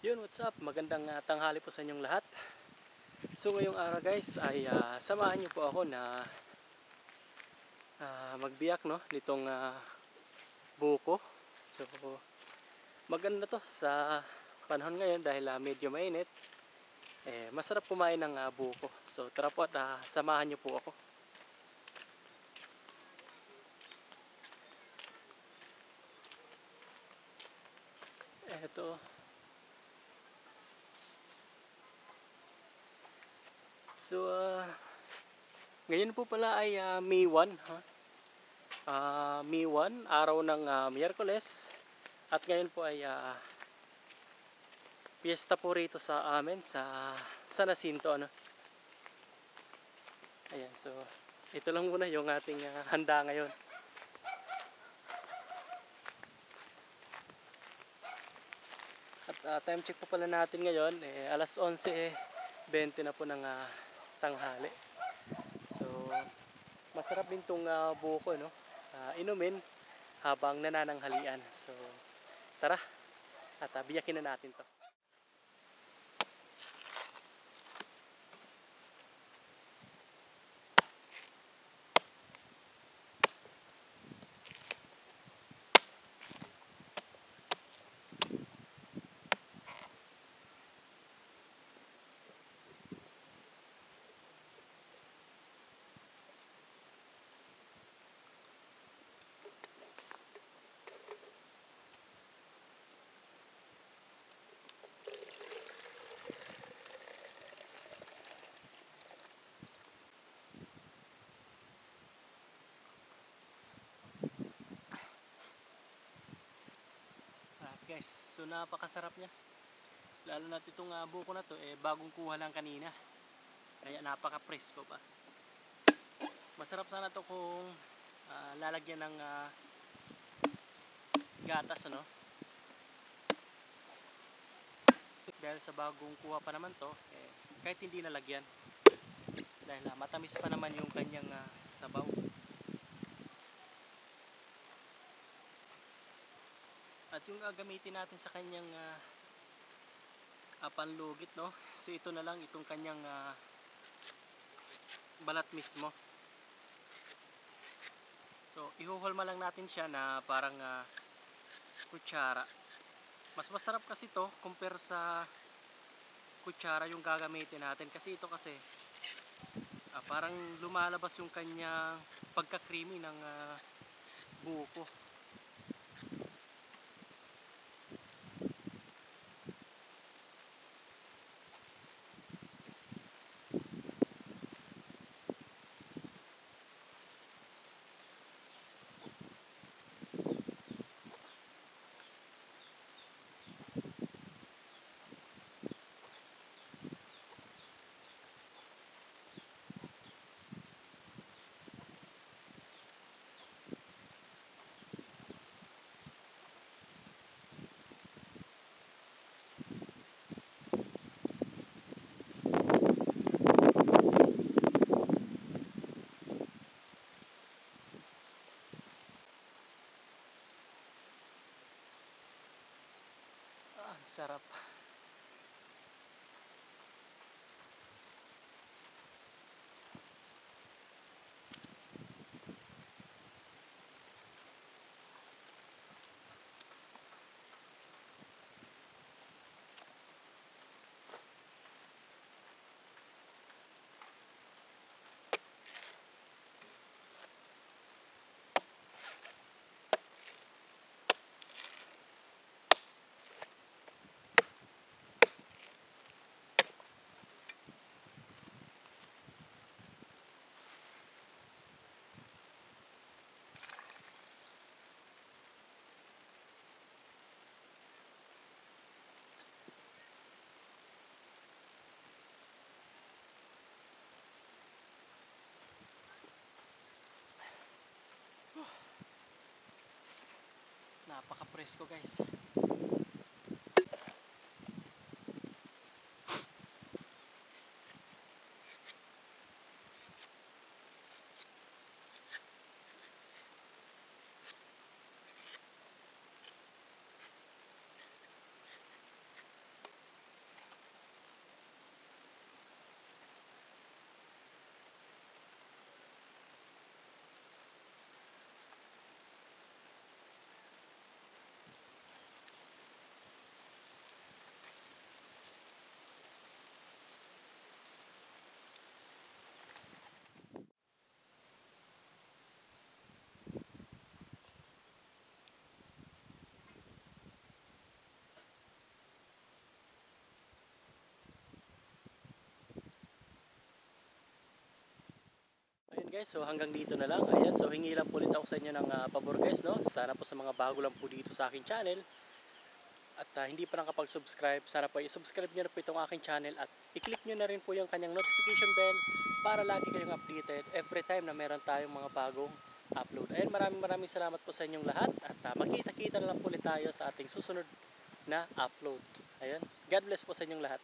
Yun, what's up? Magandang tanghali po sa inyong lahat. So ngayong araw guys ay samahan niyo po ako na magbiyak nitong buko. So maganda to sa panahon ngayon dahil medyo mainit. Masarap kumain ng buko. So tara po at samahan niyo po ako. Eto. So ngayon po pala ay May 1, May 1, araw ng Miyerkules. At ngayon po ay piyesta po rito sa amin sa San Jacinto, Ayan, so ito lang muna yung ating handa ngayon. At time check po pala natin ngayon, alas 11:20 na po ng tanghali. So masarap din tong buko, inumin habang nanananghalian. So tara, at biyakin na natin to. Guys, so napakasarap niya. Lalo na itong buko na to, bagong kuha lang kanina. Kaya napaka-presko pa. Masarap sana to kung lalagyan ng gatas, Dahil sa bagong kuha pa naman to, kahit hindi nalagyan. Dahil matamis pa naman yung kanyang sabaw. At yung gagamitin natin sa kanyang panlugit, so ito na lang, itong kanyang balat mismo. So ihuhulma lang natin siya na parang kutsara. Mas masarap kasi to compare sa kutsara yung gagamitin natin, kasi ito kasi parang lumalabas yung kanyang pagka-creamy ng buko. Sarap. Napaka-presko guys. guys, so hanggang dito na lang. Ayan, so hingi lang po ulit ako sa inyo ng pabor guys, no? Sana po sa mga bago lang po dito sa aking channel at hindi pa nakapag-subscribe, sana po i-subscribe nyo na po itong aking channel at i-click nyo na rin po yung kanyang notification bell para lagi kayong updated every time na meron tayong mga bagong upload. Ayan, maraming salamat po sa inyong lahat at makita-kita na lang po ulit tayo sa ating susunod na upload. Ayan, God bless po sa inyong lahat.